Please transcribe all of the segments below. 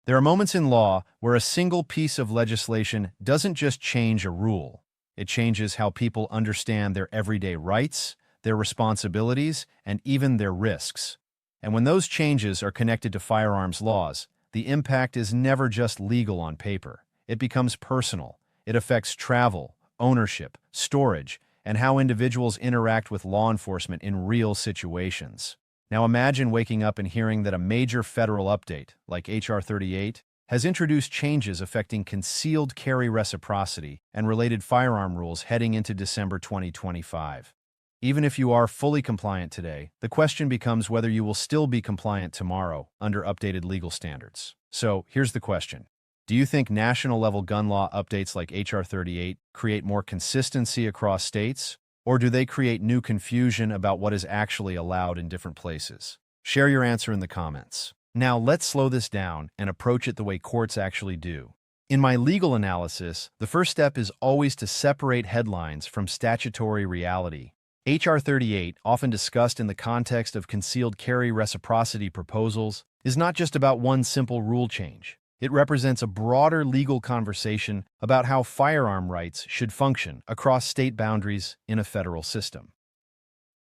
There are moments in law where a single piece of legislation doesn't just change a rule. It changes how people understand their everyday rights, their responsibilities, and even their risks. And when those changes are connected to firearms laws, the impact is never just legal on paper. It becomes personal. It affects travel, ownership, storage, and how individuals interact with law enforcement in real situations. Now imagine waking up and hearing that a major federal update, like HR38, has introduced changes affecting concealed carry reciprocity and related firearm rules heading into December 2025. Even if you are fully compliant today, the question becomes whether you will still be compliant tomorrow under updated legal standards. So here's the question. Do you think national-level gun law updates like HR38 create more consistency across states, or do they create new confusion about what is actually allowed in different places? Share your answer in the comments. Now let's slow this down and approach it the way courts actually do. In my legal analysis, the first step is always to separate headlines from statutory reality. HR38, often discussed in the context of concealed carry reciprocity proposals, is not just about one simple rule change. It represents a broader legal conversation about how firearm rights should function across state boundaries in a federal system.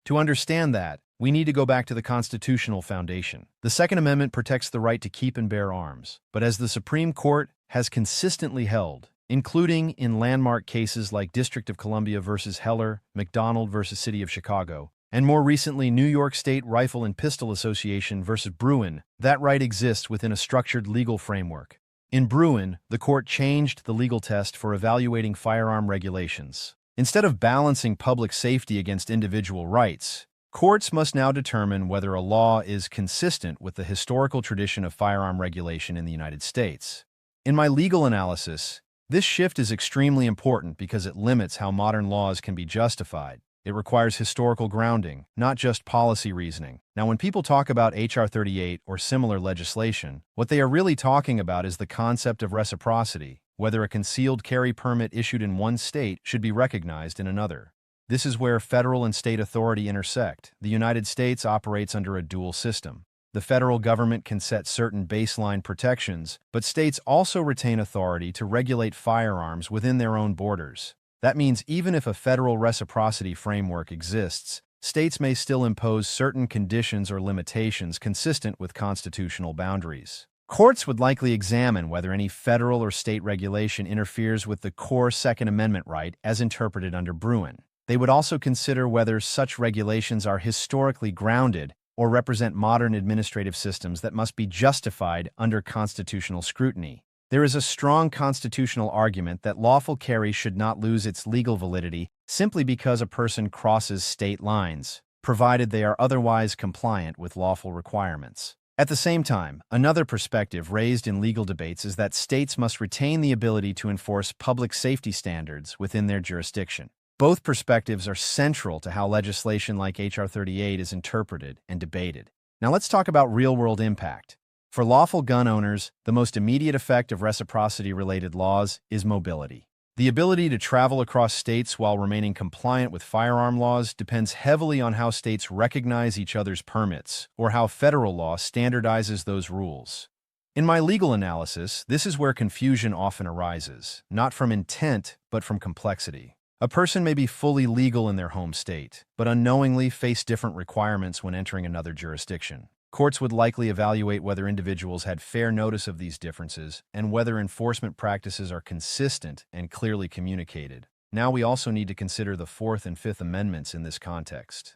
To understand that, we need to go back to the constitutional foundation. The Second Amendment protects the right to keep and bear arms, but as the Supreme Court has consistently held, including in landmark cases like District of Columbia versus Heller, McDonald versus City of Chicago, and more recently New York State Rifle and Pistol Association versus Bruin, that right exists within a structured legal framework. In Bruin, the court changed the legal test for evaluating firearm regulations. Instead of balancing public safety against individual rights, courts must now determine whether a law is consistent with the historical tradition of firearm regulation in the United States. In my legal analysis, this shift is extremely important because it limits how modern laws can be justified. It requires historical grounding, not just policy reasoning. Now, when people talk about HR38 or similar legislation, what they are really talking about is the concept of reciprocity, whether a concealed carry permit issued in one state should be recognized in another. This is where federal and state authority intersect. The United States operates under a dual system. The federal government can set certain baseline protections, but states also retain authority to regulate firearms within their own borders. That means even if a federal reciprocity framework exists, states may still impose certain conditions or limitations consistent with constitutional boundaries. Courts would likely examine whether any federal or state regulation interferes with the core Second Amendment right as interpreted under Bruin. They would also consider whether such regulations are historically grounded or represent modern administrative systems that must be justified under constitutional scrutiny. There is a strong constitutional argument that lawful carry should not lose its legal validity simply because a person crosses state lines, provided they are otherwise compliant with lawful requirements. At the same time, another perspective raised in legal debates is that states must retain the ability to enforce public safety standards within their jurisdiction. Both perspectives are central to how legislation like HR38 is interpreted and debated. Now let's talk about real-world impact. For lawful gun owners, the most immediate effect of reciprocity-related laws is mobility. The ability to travel across states while remaining compliant with firearm laws depends heavily on how states recognize each other's permits or how federal law standardizes those rules. In my legal analysis, this is where confusion often arises, not from intent, but from complexity. A person may be fully legal in their home state, but unknowingly face different requirements when entering another jurisdiction. Courts would likely evaluate whether individuals had fair notice of these differences and whether enforcement practices are consistent and clearly communicated. Now we also need to consider the Fourth and Fifth Amendments in this context.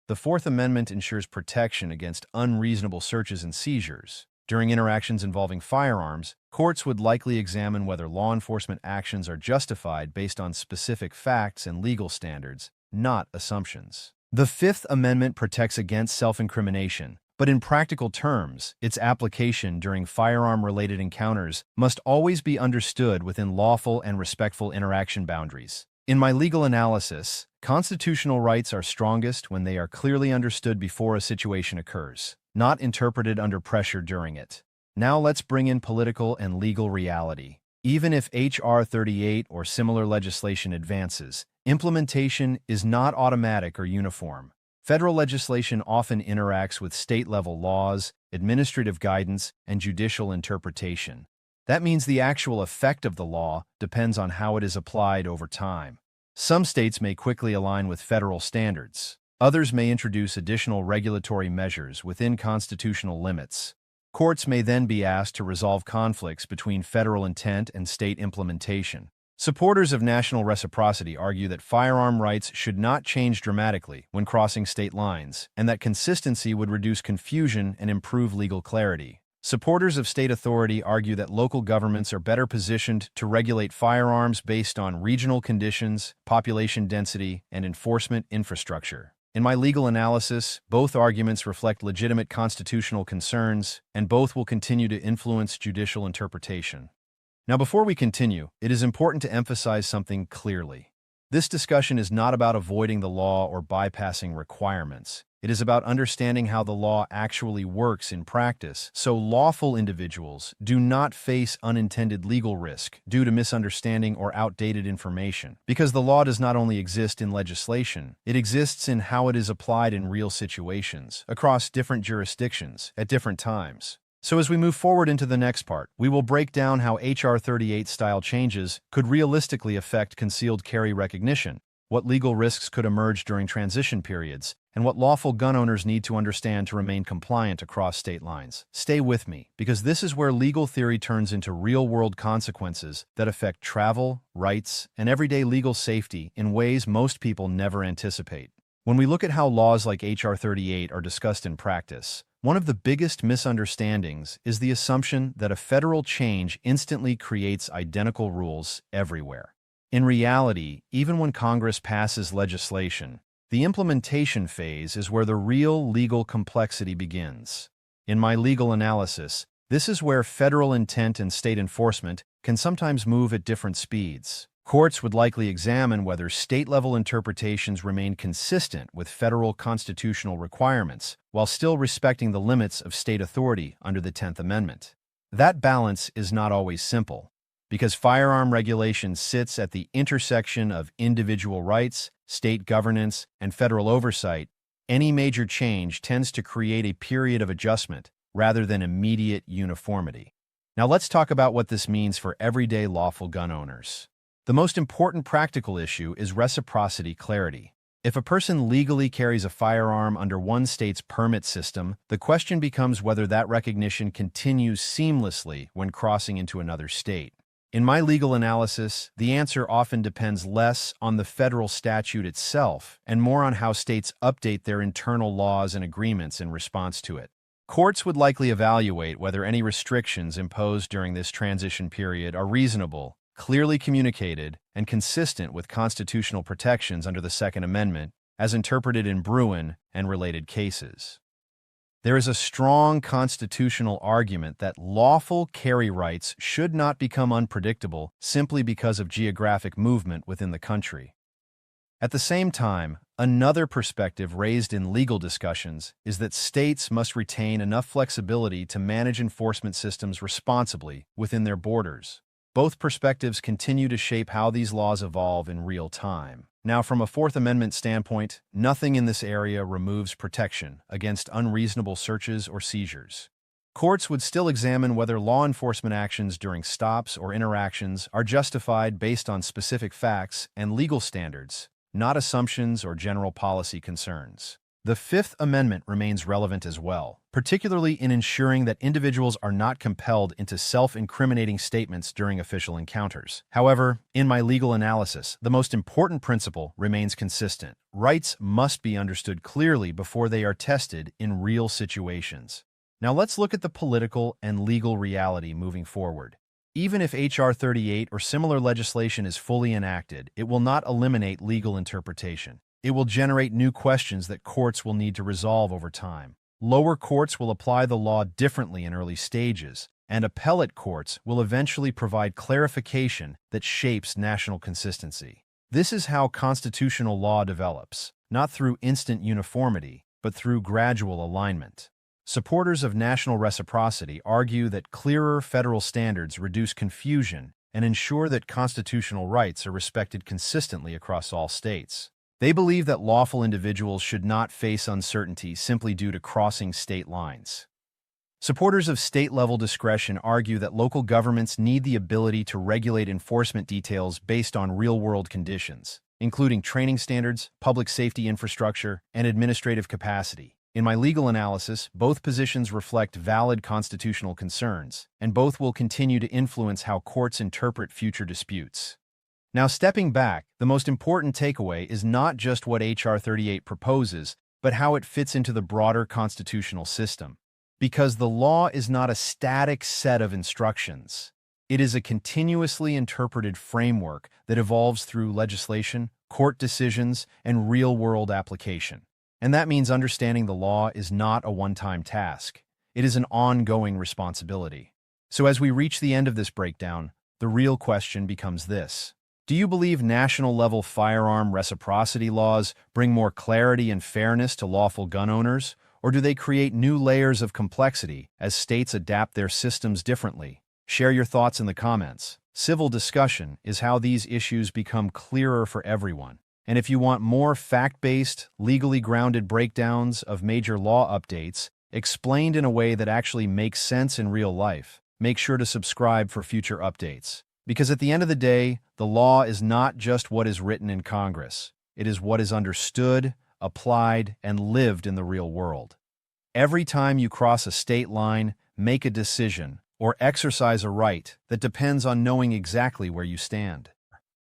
The Fourth Amendment ensures protection against unreasonable searches and seizures. During interactions involving firearms, courts would likely examine whether law enforcement actions are justified based on specific facts and legal standards, not assumptions. The Fifth Amendment protects against self-incrimination, but in practical terms, its application during firearm-related encounters must always be understood within lawful and respectful interaction boundaries. In my legal analysis, constitutional rights are strongest when they are clearly understood before a situation occurs, not interpreted under pressure during it. Now let's bring in political and legal reality. Even if HR38 or similar legislation advances, implementation is not automatic or uniform. Federal legislation often interacts with state-level laws, administrative guidance, and judicial interpretation. That means the actual effect of the law depends on how it is applied over time. Some states may quickly align with federal standards. Others may introduce additional regulatory measures within constitutional limits. Courts may then be asked to resolve conflicts between federal intent and state implementation. Supporters of national reciprocity argue that firearm rights should not change dramatically when crossing state lines, and that consistency would reduce confusion and improve legal clarity. Supporters of state authority argue that local governments are better positioned to regulate firearms based on regional conditions, population density, and enforcement infrastructure. In my legal analysis, both arguments reflect legitimate constitutional concerns, and both will continue to influence judicial interpretation. Now, before we continue, it is important to emphasize something clearly. This discussion is not about avoiding the law or bypassing requirements. It is about understanding how the law actually works in practice, so lawful individuals do not face unintended legal risk due to misunderstanding or outdated information. Because the law does not only exist in legislation, it exists in how it is applied in real situations, across different jurisdictions, at different times. So as we move forward into the next part, we will break down how HR38 style changes could realistically affect concealed carry recognition, what legal risks could emerge during transition periods, and what lawful gun owners need to understand to remain compliant across state lines. Stay with me, because this is where legal theory turns into real-world consequences that affect travel, rights, and everyday legal safety in ways most people never anticipate. When we look at how laws like HR38 are discussed in practice, one of the biggest misunderstandings is the assumption that a federal change instantly creates identical rules everywhere. In reality, even when Congress passes legislation, the implementation phase is where the real legal complexity begins. In my legal analysis, this is where federal intent and state enforcement can sometimes move at different speeds. Courts would likely examine whether state-level interpretations remain consistent with federal constitutional requirements, while still respecting the limits of state authority under the 10th Amendment. That balance is not always simple, because firearm regulation sits at the intersection of individual rights, state governance, and federal oversight. Any major change tends to create a period of adjustment rather than immediate uniformity. Now let's talk about what this means for everyday lawful gun owners. The most important practical issue is reciprocity clarity. If a person legally carries a firearm under one state's permit system, the question becomes whether that recognition continues seamlessly when crossing into another state. In my legal analysis, the answer often depends less on the federal statute itself and more on how states update their internal laws and agreements in response to it. Courts would likely evaluate whether any restrictions imposed during this transition period are reasonable, clearly communicated, and consistent with constitutional protections under the Second Amendment, as interpreted in Bruin and related cases. There is a strong constitutional argument that lawful carry rights should not become unpredictable simply because of geographic movement within the country. At the same time, another perspective raised in legal discussions is that states must retain enough flexibility to manage enforcement systems responsibly within their borders. Both perspectives continue to shape how these laws evolve in real time. Now, from a Fourth Amendment standpoint, nothing in this area removes protection against unreasonable searches or seizures. Courts would still examine whether law enforcement actions during stops or interactions are justified based on specific facts and legal standards, not assumptions or general policy concerns. The Fifth Amendment remains relevant as well, particularly in ensuring that individuals are not compelled into self-incriminating statements during official encounters. However, in my legal analysis, the most important principle remains consistent. Rights must be understood clearly before they are tested in real situations. Now let's look at the political and legal reality moving forward. Even if HR38 or similar legislation is fully enacted, it will not eliminate legal interpretation. It will generate new questions that courts will need to resolve over time. Lower courts will apply the law differently in early stages, and appellate courts will eventually provide clarification that shapes national consistency. This is how constitutional law develops, not through instant uniformity, but through gradual alignment. Supporters of national reciprocity argue that clearer federal standards reduce confusion and ensure that constitutional rights are respected consistently across all states. They believe that lawful individuals should not face uncertainty simply due to crossing state lines. Supporters of state-level discretion argue that local governments need the ability to regulate enforcement details based on real-world conditions, including training standards, public safety infrastructure, and administrative capacity. In my legal analysis, both positions reflect valid constitutional concerns, and both will continue to influence how courts interpret future disputes. Now, stepping back, the most important takeaway is not just what HR38 proposes, but how it fits into the broader constitutional system. Because the law is not a static set of instructions. It is a continuously interpreted framework that evolves through legislation, court decisions, and real-world application. And that means understanding the law is not a one-time task. It is an ongoing responsibility. So as we reach the end of this breakdown, the real question becomes this. Do you believe national-level firearm reciprocity laws bring more clarity and fairness to lawful gun owners, or do they create new layers of complexity as states adapt their systems differently? Share your thoughts in the comments. Civil discussion is how these issues become clearer for everyone. And if you want more fact-based, legally grounded breakdowns of major law updates, explained in a way that actually makes sense in real life, make sure to subscribe for future updates. Because at the end of the day, the law is not just what is written in Congress. It is what is understood, applied, and lived in the real world. Every time you cross a state line, make a decision, or exercise a right that depends on knowing exactly where you stand.